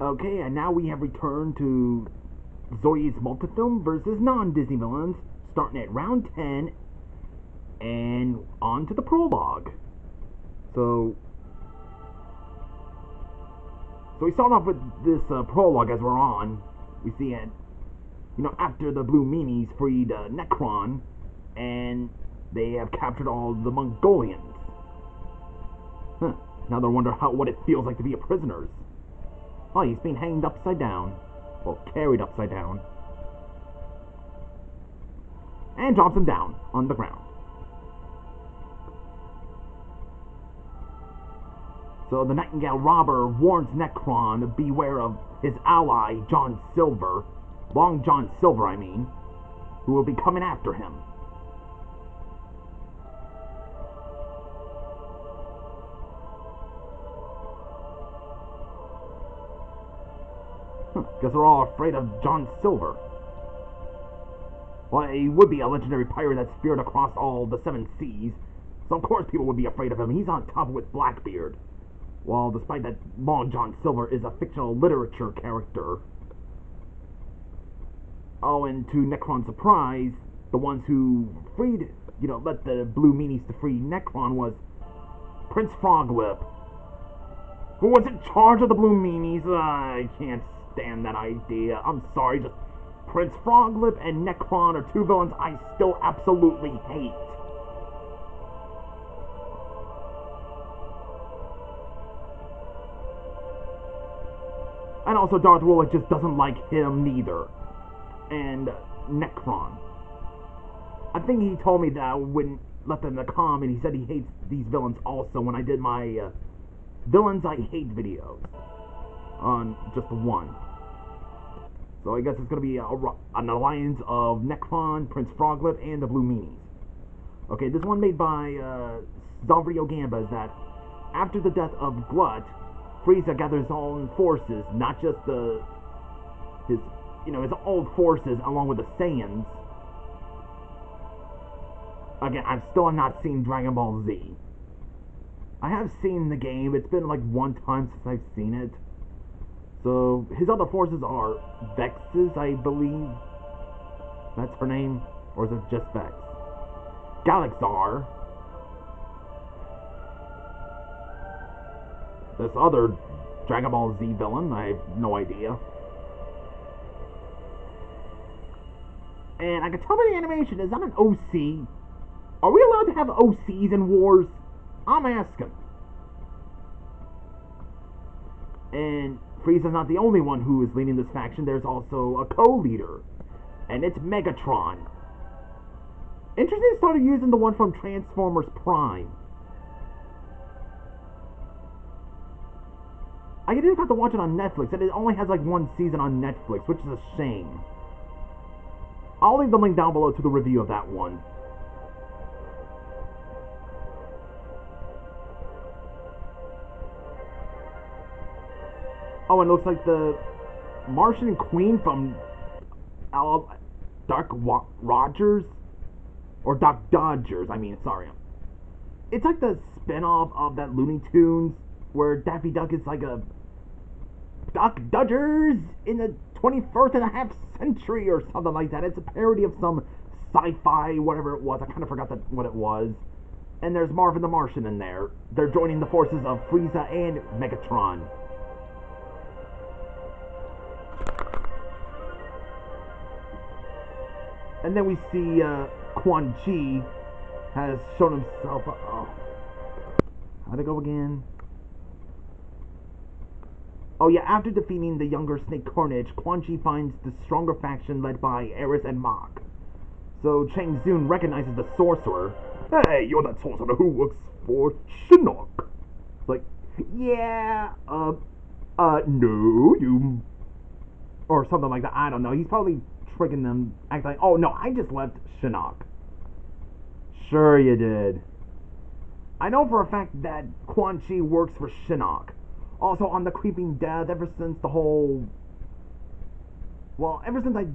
Okay, and now we have returned to Soyuzmultfilm versus non-Disney villains, starting at round 10 and on to the prologue. So we start off with this prologue as we're on. We see it, after the Blue Meanies freed Necron, and they have captured all the Mongolians. Now they're wondering what it feels like to be a prisoner. Oh, he's being hanged upside down. Well, carried upside down. And drops him down on the ground. So the Nightingale robber warns Necron to beware of his ally, Long John Silver, who will be coming after him. Guess we're all afraid of John Silver. Well, he would be a legendary pirate that speared across all the 7 seas, so of course people would be afraid of him. He's on top with Blackbeard. Well, despite that, Long John Silver is a fictional literature character. Oh, and to Necron's surprise, the ones who freed, let the Blue Meanies to free Necron was Prince Froglip, who was in charge of the Blue Meanies. I can't stand that idea. I'm sorry, just Prince Froglip and Necron are 2 villains I still absolutely hate. And also Darth Woolley just doesn't like him neither. And Necron. I think he told me that I wouldn't let them come, and he said he hates these villains also when I did my Villains I Hate videos. On just one. So I guess it's going to be an alliance of Necron, Prince Froglip, and the Blue Meanies. Okay, this one made by Zavrio Gamba is that after the death of Glut, Frieza gathers his own forces, not just his old forces along with the Saiyans. Again, I still have not seen Dragon Ball Z. I have seen the game. It's been like one time since I've seen it. So his other forces are Vexes, I believe. That's her name, or is it just Vex? Galaxar. This other Dragon Ball Z villain, I have no idea. And I can tell by the animation, is that an OC? Are we allowed to have OCs in wars? I'm asking. And Frieza's not the only one who is leading this faction. There's also a co-leader, and it's Megatron. Interesting they started using the one from Transformers Prime. I didn't have to watch it on Netflix, and it only has like 1 season on Netflix, which is a shame. I'll leave the link down below to the review of that one. Oh, and it looks like the Martian Queen from Doc Rogers, or Doc Dodgers, sorry. It's like the spin-off of that Looney Tunes, where Daffy Duck is like a Doc Dodgers in the 21st and a half century or something like that. It's a parody of some sci-fi, whatever it was. I kind of forgot what it was. And there's Marvin the Martian in there. They're joining the forces of Frieza and Megatron. And then we see Quan Chi has shown himself. How'd it go again? Oh yeah, after defeating the younger Snake Carnage, Quan Chi finds the stronger faction led by Eris and Mach. So Chang Zun recognizes the sorcerer. Hey, you're that sorcerer who works for Shinnok. It's like, yeah, no, you... Or something like that, I don't know. He's probably tricking them, acting like, oh no, I just left Shinnok. Sure you did. I know for a fact that Quan Chi works for Shinnok. Also, on the Creeping Death, ever since the whole... Well, ever since I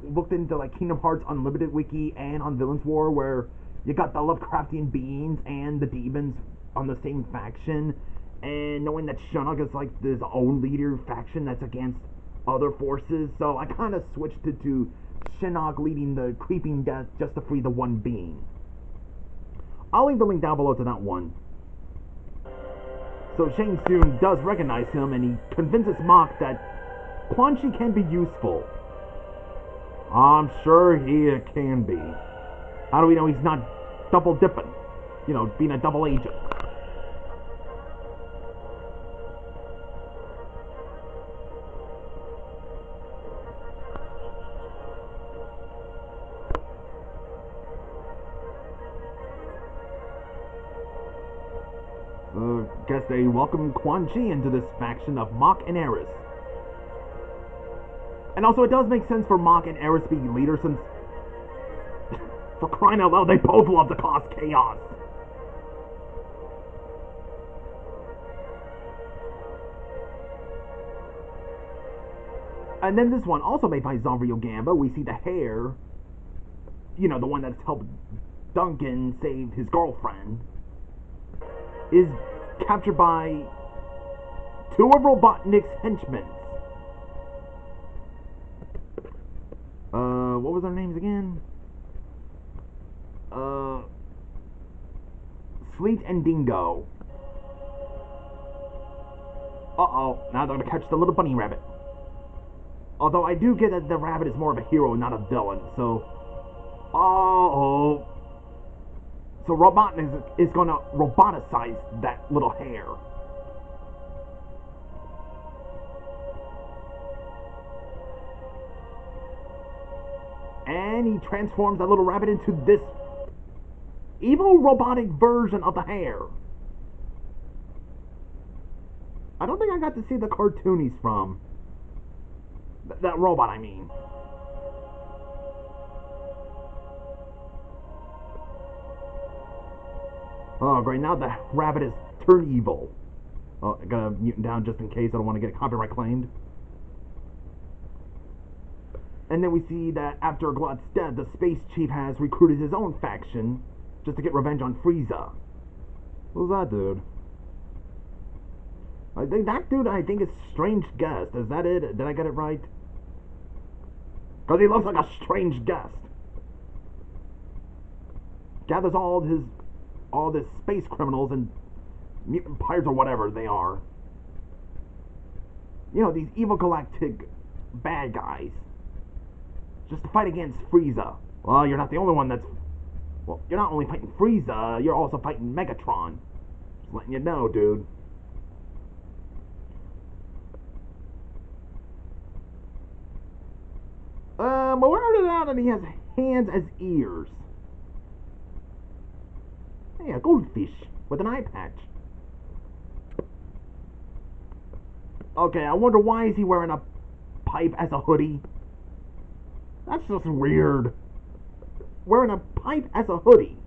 looked into like Kingdom Hearts Unlimited Wiki and on Villains War, where you got the Lovecraftian beings and the demons on the same faction, and knowing that Shinnok is like his own leader faction that's against other forces, so I kind of switched it to Shinnok leading the creeping death just to free the one being. I'll leave the link down below to that one. So Shang Tsung does recognize him, and he convinces Mach that Quan Chi can be useful. I'm sure he can be. How do we know he's not double dipping? You know, being a double agent. Guess they welcome Quan Chi into this faction of Mach and Ares. And also, it does make sense for Mach and Ares to be leaders since, for crying out loud, they both love to cause chaos. And then this one, also made by Zanrio Gamba, we see the hair, you know, the one that's helped Duncan save his girlfriend, is captured by two of Robotnik's henchmen. What was their names again? Sleet and Dingo. Uh-oh, now they're gonna catch the little bunny rabbit. Although I do get that the rabbit is more of a hero, not a villain, so... Uh-oh. So Robotnik is gonna roboticize that little hair. And he transforms that little rabbit into this evil robotic version of the hair. I don't think I got to see the cartoon he's from. That robot, I mean. Oh, great. Now the rabbit is turned evil. Oh, I gotta mute him down just in case. I don't want to get copyright claimed. And then we see that after Glot's death, the Space Chief has recruited his own faction just to get revenge on Frieza. Who's that dude? I think that dude, is Strange Guest. Is that it? Did I get it right? Because he looks like a strange guest. Gathers all the space criminals and mutant pirates or whatever they are. You know, these evil galactic bad guys. Just to fight against Frieza. Well, you're not the only one that's... Well, you're not only fighting Frieza, you're also fighting Megatron. Just letting you know, dude. But we heard it out and he has hands as ears. Hey, a goldfish with an eye patch. Okay, I wonder why is he wearing a pipe as a hoodie? That's just weird. Wearing a pipe as a hoodie.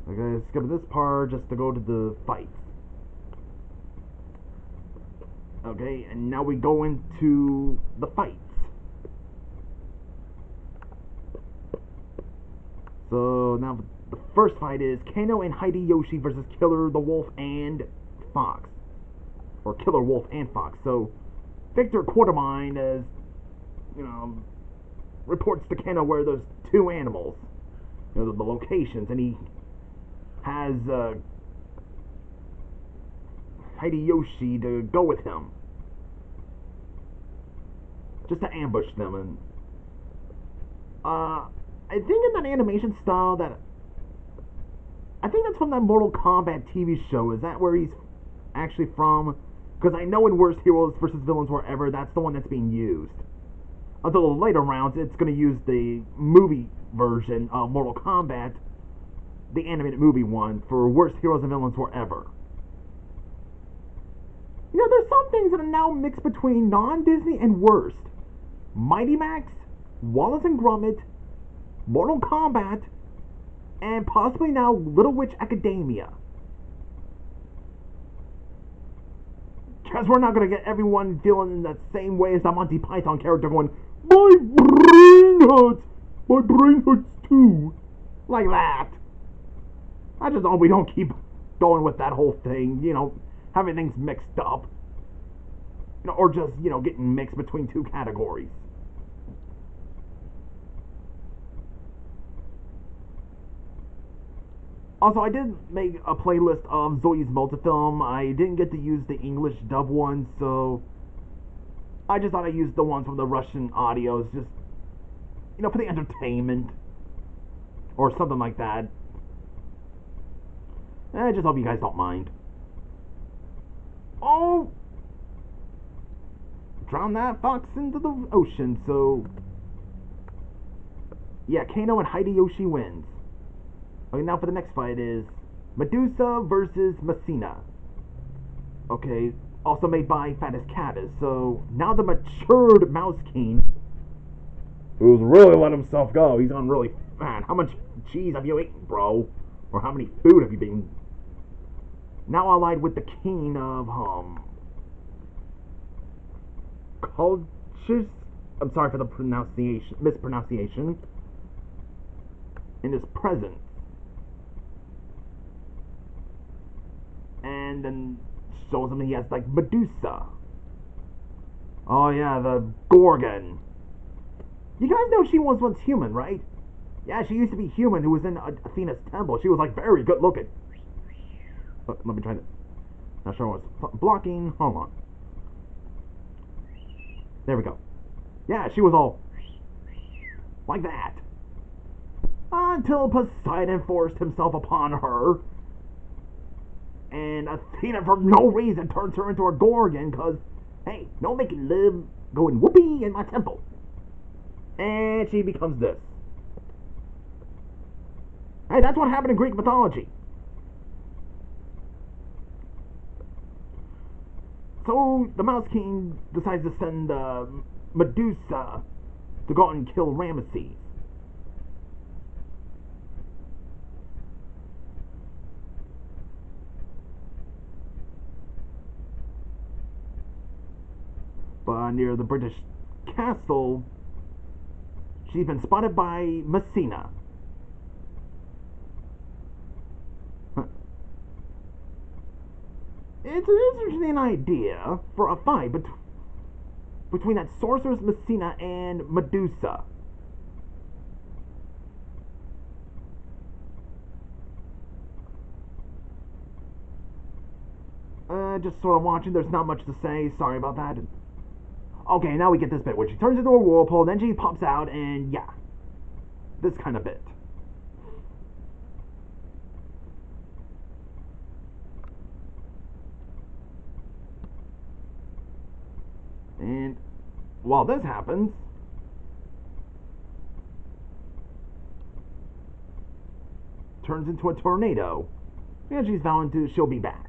Okay, skip this part just to go to the fight. Okay, and now we go into the fights. So now the first fight is Kano and Hideyoshi versus Killer the Wolf and Fox. Or Killer Wolf and Fox. So Victor Quartermine, as you know, reports to Kano where those two animals, you know, the locations, and he has Hideyoshi to go with him just to ambush them. And I think in that animation style that I think that's from that Mortal Kombat TV show. Is that where he's actually from? Because I know in Worst Heroes vs. Villains Wherever, that's the one that's being used. Until the later rounds, it's going to use the movie version of Mortal Kombat, the animated movie one, for Worst Heroes and Villains Wherever. You know, there's some things that are now mixed between non-Disney and worst. Mighty Max, Wallace and Gromit, Mortal Kombat, and possibly now Little Witch Academia. Because we're not going to get everyone feeling in that same way as the Monty Python character going, my brain hurts too. Like that. I just hope we don't keep going with that whole thing, having things mixed up. Or just, getting mixed between two categories. Also, I did make a playlist of Soyuzmultfilm. I didn't get to use the English dub one, so I just thought I'd use the ones from the Russian audios, just, for the entertainment. Or something like that. I just hope you guys don't mind. Oh! Drown that fox into the ocean, so... Yeah, Kano and Hideyoshi wins. Okay, now for the next fight is Medusa versus Messina. Okay, also made by Fattest Caddis. So now the matured Mouse King, who's really let himself go. He's on really fat. How much cheese have you eaten, bro? Or how many food have you been? Now allied with the king of cultures. I'm sorry for the mispronunciation. In his presence. And then shows him he has like Medusa. Oh yeah, the Gorgon. You guys know she was once human, right? Yeah, she used to be human who was in Athena's temple. She was like very good looking. Let me try that. Not sure what's blocking. Hold on. There we go. Yeah, she was all like that. Until Poseidon forced himself upon her. And Athena, for no reason, turns her into a Gorgon, because, hey, no making love going whoopee in my temple. And she becomes this. Hey, that's what happened in Greek mythology. So, the Mouse King decides to send Medusa to go out and kill Ramesses. But near the British castle, she's been spotted by Messina. It's an interesting idea for a fight between that sorceress Messina and Medusa. Just sort of watching. There's not much to say. Sorry about that. Okay, now we get this bit where she turns into a whirlpool, then she pops out, and yeah. This kind of bit. And while this happens, turns into a tornado. And she's vowing she'll be back.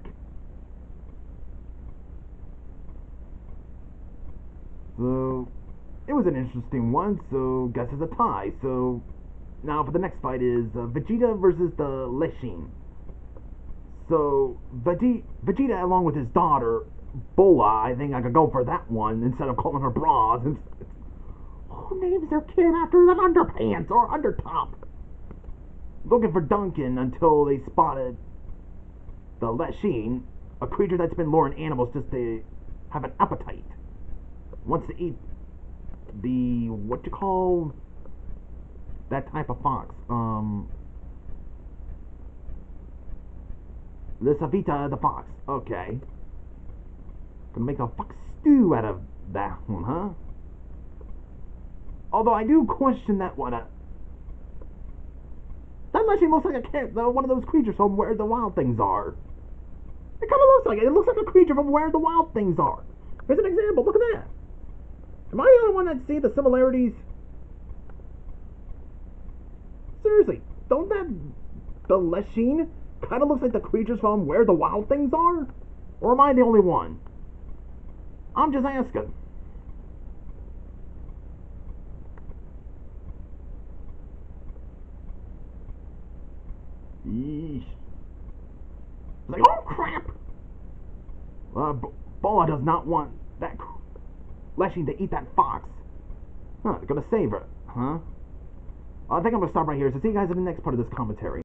So, it was an interesting one, so guess it's a tie. So, now for the next fight is Vegeta versus the Lechine. So, Vegeta along with his daughter, Bola, I think I could go for that one instead of calling her Bras. Who names their kid after the underpants or undertop? Looking for Duncan until they spotted the Lechine, a creature that's been luring animals just to have an appetite. Wants to eat the, what you call that type of fox? The Savita the fox. Okay. Gonna make a fox stew out of that one, huh? Although I do question that one. That Lechine looks like a cat, one of those creatures from Where the Wild Things Are. It kind of looks like it. It looks like a creature from Where the Wild Things Are. Here's an example. Look at that. Am I the only one that see the similarities? Seriously, don't the Lechine kind of looks like the creatures from Where the Wild Things Are? Or am I the only one? I'm just asking. Yeesh. It's like, oh crap! Bola does not want that Lechine to eat that fox. Huh, they're gonna save her, huh? I think I'm gonna stop right here. So see you guys in the next part of this commentary.